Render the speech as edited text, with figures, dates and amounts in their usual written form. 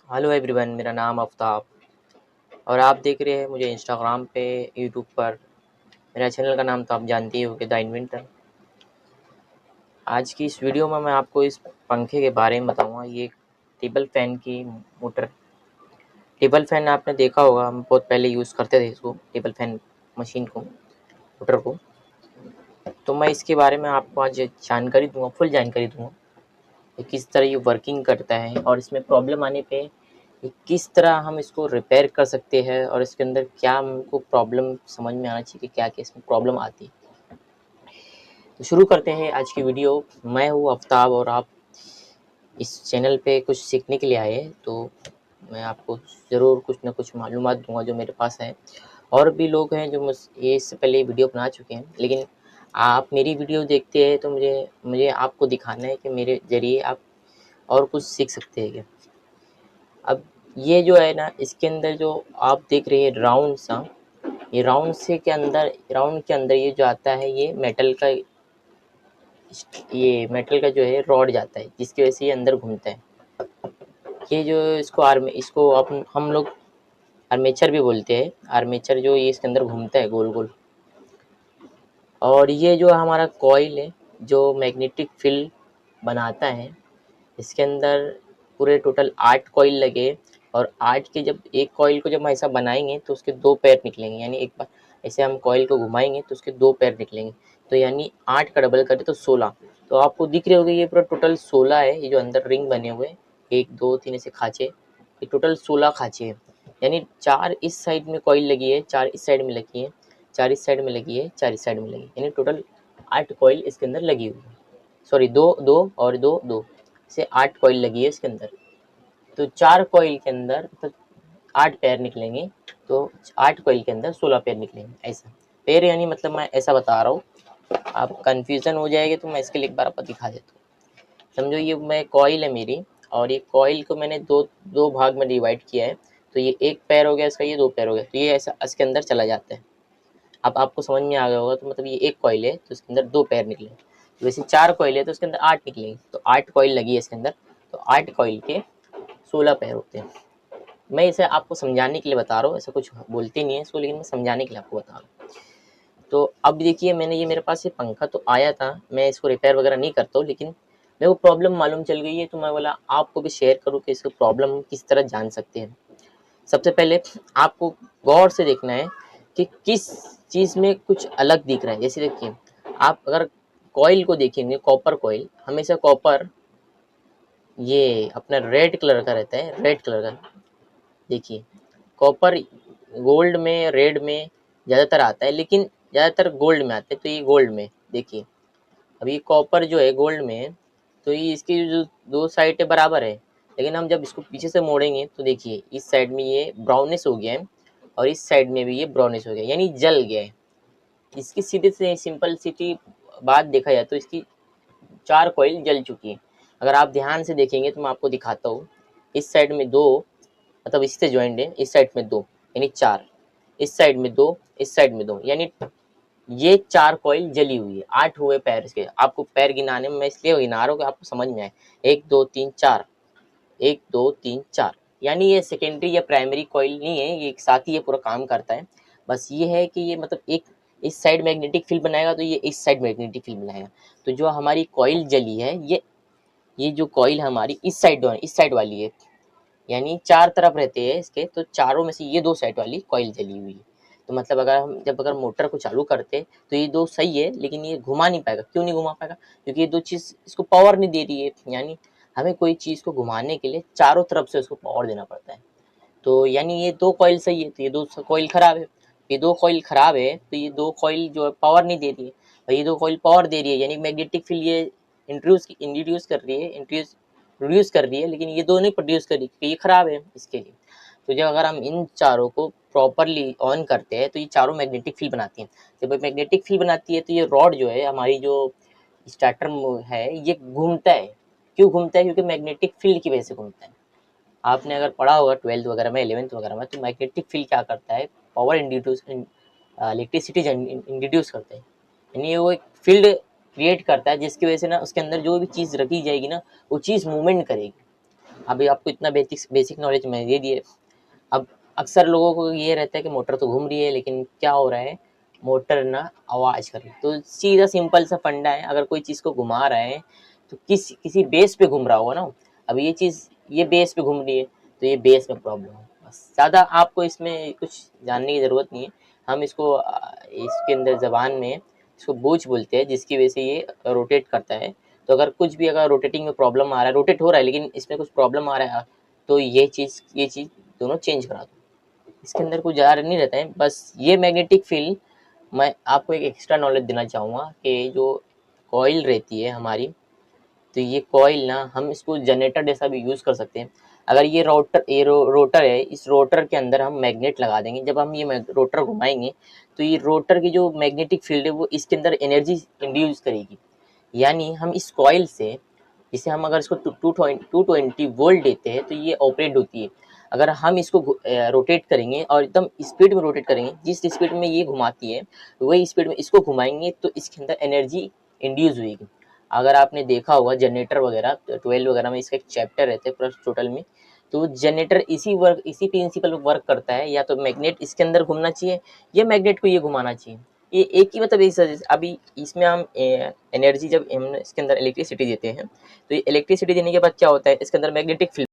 Hello everyone, मेरा नाम आफ्ताब और आप देख रहे हैं मुझे इंस्टाग्राम पे, यूट्यूब पर। मेरा चैनल का नाम तो आप जानते ही होंगे, द इन्वेंटर। आज की इस वीडियो में मैं आपको इस पंखे के बारे में बताऊंगा। ये एक टेबल फ़ैन की मोटर। टेबल फ़ैन आपने देखा होगा, हम बहुत पहले यूज़ करते थे इसको, टेबल फ़ैन मशीन को, मोटर को। तो मैं इसके बारे में आपको आज जानकारी दूंगा, फुल जानकारी दूंगा कि किस तरह ये वर्किंग करता है और इसमें प्रॉब्लम आने पे ये किस तरह हम इसको रिपेयर कर सकते हैं और इसके अंदर क्या हमको प्रॉब्लम समझ में आना चाहिए कि क्या क्या इसमें प्रॉब्लम आती है। तो शुरू करते हैं आज की वीडियो। मैं हूँ आफ्ताब और आप इस चैनल पे कुछ सीखने के लिए आए हैं, तो मैं आपको ज़रूर कुछ ना कुछ मालूमात दूंगा जो मेरे पास है। और भी लोग हैं जो मुझ ये इससे पहले वीडियो बना चुके हैं, लेकिन आप मेरी वीडियो देखते हैं तो मुझे मुझे आपको दिखाना है कि मेरे ज़रिए आप और कुछ सीख सकते हैं क्या। अब ये जो है ना, इसके अंदर जो आप देख रहे हैं राउंड सा, ये राउंड के अंदर ये जो आता है, ये मेटल का जो है रॉड जाता है, जिसकी वजह से ये अंदर घूमता है। ये जो इसको हम लोग आर्मेचर भी बोलते हैं। आर्मेचर जो ये इसके अंदर घूमता है गोल गोल। और ये जो हमारा कॉइल है जो मैग्नेटिक फील्ड बनाता है, इसके अंदर पूरे टोटल 8 कॉइल लगे। और 8 के, जब एक कॉइल को जब हम ऐसा बनाएंगे तो उसके 2 पैर निकलेंगे, यानी एक बार ऐसे हम कॉइल को घुमाएंगे तो उसके 2 पैर निकलेंगे। तो यानी 8 का डबल करें तो 16। तो आपको दिख रहे होंगे ये पूरा टोटल 16 है। ये जो अंदर रिंग बने हुए हैं, 1 2 3 ऐसे खाँचे, ये टोटल 16 खाँचे हैं। यानी 4 इस साइड में कॉइल लगी है, 4 इस साइड में लगी है, 4 इस साइड में लगी है, 4 इस साइड में लगी है, यानी टोटल 8 कॉइल इसके अंदर लगी हुई है। सॉरी, 2 2 और 2 2 से 8 कॉइल लगी है इसके अंदर। तो 4 कॉइल के अंदर तो 8 पैर निकलेंगे, तो 8 कॉइल के अंदर 16 पैर निकलेंगे। ऐसा पैर यानी मतलब मैं ऐसा बता रहा हूँ, आप कन्फ्यूज़न हो जाएगी तो मैं इसके लिए एक बार आपको दिखा देता हूँ। समझो ये मैं कॉइल है मेरी, और ये कॉइल को मैंने दो दो भाग में डिवाइड किया है। तो ये एक पैर हो गया इसका, ये 2 पैर हो गया, तो ये ऐसा इसके अंदर चला जाता है। अब आपको समझ में आ गया होगा। तो मतलब ये एक कॉइल है तो इसके अंदर 2 पैर निकले, तो वैसे 4 कॉइल है तो इसके अंदर 8 निकलेंगे। तो 8 कॉइल लगी है इसके अंदर, तो 8 कॉइल के 16 पैर होते हैं। मैं इसे आपको समझाने के लिए बता रहा हूँ, ऐसा कुछ बोलते नहीं है इसको, लेकिन मैं समझाने के लिए आपको बता रहा हूँ। तो अब देखिए, ये मेरे पास ये पंखा तो आया था, मैं इसको रिपेयर वगैरह नहीं करता हूँ, लेकिन मेरे को प्रॉब्लम मालूम चल गई है, तो मैं बोला आपको भी शेयर करूँ कि इसको प्रॉब्लम किस तरह जान सकते हैं। सबसे पहले आपको गौर से देखना है कि किस चीज़ में कुछ अलग दिख रहा है। जैसे देखिए, आप अगर कॉइल को देखेंगे, कॉपर कॉइल, हमेशा कॉपर ये अपना रेड कलर का रहता है, रेड कलर का। देखिए, कॉपर गोल्ड में, रेड में ज़्यादातर आता है, लेकिन ज़्यादातर गोल्ड में आता है। तो ये गोल्ड में देखिए, अब ये कॉपर जो है गोल्ड में है, तो ये इसकी जो 2 साइडें बराबर है। लेकिन हम जब इसको पीछे से मोड़ेंगे तो देखिए, इस साइड में ये ब्राउनिश हो गया है और इस साइड में भी ये ब्राउनिश हो गया है, यानी जल गया है। इसकी सीधे से सिंपल सिटी बात देखा जाए तो इसकी 4 कॉइल जल चुकी है। अगर आप ध्यान से देखेंगे तो मैं आपको दिखाता हूँ। इस साइड में 2, मतलब इससे ज्वाइंट है, इस साइड में 2 यानी 4, इस साइड में 2, इस साइड में 2, यानी ये 4 कॉइल जली हुई है। 8 हुए पैर इसके। आपको पैर गिनाने में मैं इसलिए गिना रहा हूँ कि आपको समझ में आए। 1 2 3 4, 1 2 3 4, यानी ये सेकेंडरी या प्राइमरी कॉइल नहीं है, ये एक साथ ही ये पूरा काम करता है। बस ये है कि ये मतलब एक इस साइड मैग्नेटिक फील्ड बनाएगा तो ये इस साइड मैग्नेटिक फील्ड बनाएगा। तो जो हमारी कॉइल जली है, ये जो कॉइल हमारी इस साइड वाली है, यानी 4 तरफ रहते हैं इसके, तो चारों में से ये 2 साइड वाली कॉइल जली हुई है। तो मतलब अगर मोटर को चालू करते तो ये 2 सही है, लेकिन ये घुमा नहीं पाएगा। क्यों नहीं घुमा पाएगा? क्योंकि ये 2 चीज़ इसको पावर नहीं दे रही है। यानी हमें कोई चीज़ को घुमाने के लिए चारों तरफ से उसको पावर देना पड़ता है। तो यानी ये 2 कॉइल सही है, तो ये 2 कॉइल खराब है। ये 2 कॉइल खराब है तो ये 2 कॉइल जो है पावर नहीं दे रही है, और ये 2 कॉइल पावर दे रही है, यानी मैग्नेटिक फील्ड ये इंट्रोड्यूस कर रही है, प्रोड्यूस कर रही है, लेकिन ये 2 नहीं प्रोड्यूस कर रही क्योंकि ये खराब है इसके लिए। तो जब अगर हम इन चारों को प्रॉपरली ऑन करते हैं तो ये चारों मैग्नेटिक फील्ड बनाती हैं। जब ये मैग्नेटिक फील्ड बनाती है तो ये रॉड जो है हमारी, जो स्टार्टर है, ये घूमता है। क्यों घूमता है? क्योंकि मैग्नेटिक फील्ड की वजह से घूमता है। आपने अगर पढ़ा होगा 12th वगैरह में, 11th वगैरह में, तो मैग्नेटिक फील्ड क्या करता है, पावर इंड्यूस इलेक्ट्रिसिटी इंट्रोड्यूस करता है। यानी वो एक फील्ड क्रिएट करता है जिसकी वजह से ना उसके अंदर जो भी चीज़ रखी जाएगी ना, वो चीज़ मूवमेंट करेगी। अभी आपको इतना बेसिक नॉलेज मैं दे दिए। अब अक्सर लोगों को ये रहता है कि मोटर तो घूम रही है, लेकिन क्या हो रहा है, मोटर ना आवाज़ कर रही है। तो सीधा सिंपल सा फंडा है, अगर कोई चीज़ को घुमा रहा है तो किसी बेस पे घूम रहा होगा ना। अब ये चीज़ ये बेस पे घूम रही है, तो ये बेस में प्रॉब्लम है। बस ज़्यादा आपको इसमें कुछ जानने की ज़रूरत नहीं है। हम इसको इसके अंदर ज़बान में इसको बोझ बोलते हैं, जिसकी वजह से ये रोटेट करता है। तो अगर कुछ भी अगर रोटेटिंग में प्रॉब्लम आ रहा है, रोटेट हो रहा है लेकिन इसमें कुछ प्रॉब्लम आ रहा है, तो ये चीज़ दोनों चेंज करा दो। इसके अंदर कुछ ज़्यादा नहीं रहता है, बस ये मैग्नेटिक फील्ड। मैं आपको एक एक्स्ट्रा नॉलेज देना चाहूँगा कि जो कॉइल रहती है हमारी, तो ये कॉइल ना हम इसको जनरेटर जैसा भी यूज़ कर सकते हैं। अगर ये रोटर है, इस रोटर के अंदर हम मैग्नेट लगा देंगे। जब हम ये रोटर घुमाएंगे तो ये रोटर की जो मैग्नेटिक फील्ड है वो इसके अंदर एनर्जी इंड्यूस करेगी। यानी हम इस कॉइल से, जिसे हम अगर इसको 220 वोल्ट देते हैं तो ये ऑपरेट होती है। अगर हम इसको रोटेट करेंगे और एकदम स्पीड में रोटेट करेंगे, जिस स्पीड में ये घुमाती है वही स्पीड में इसको घुमाएंगे, तो इसके अंदर एनर्जी इंड्यूस होगी। अगर आपने देखा होगा जनरेटर वगैरह 12 वगैरह में इसका एक चैप्टर रहता है प्लस टोटल में, तो जनरेटर इसी प्रिंसिपल पर वर्क करता है। या तो मैग्नेट इसके अंदर घूमना चाहिए या मैग्नेट को ये घुमाना चाहिए। ये एक ही मतलब अभी इसमें हम एनर्जी, जब हम इसके अंदर इलेक्ट्रिसिटी देते हैं, तो ये इलेक्ट्रिसिटी देने के बाद क्या होता है, इसके अंदर मैग्नेटिक फील्ड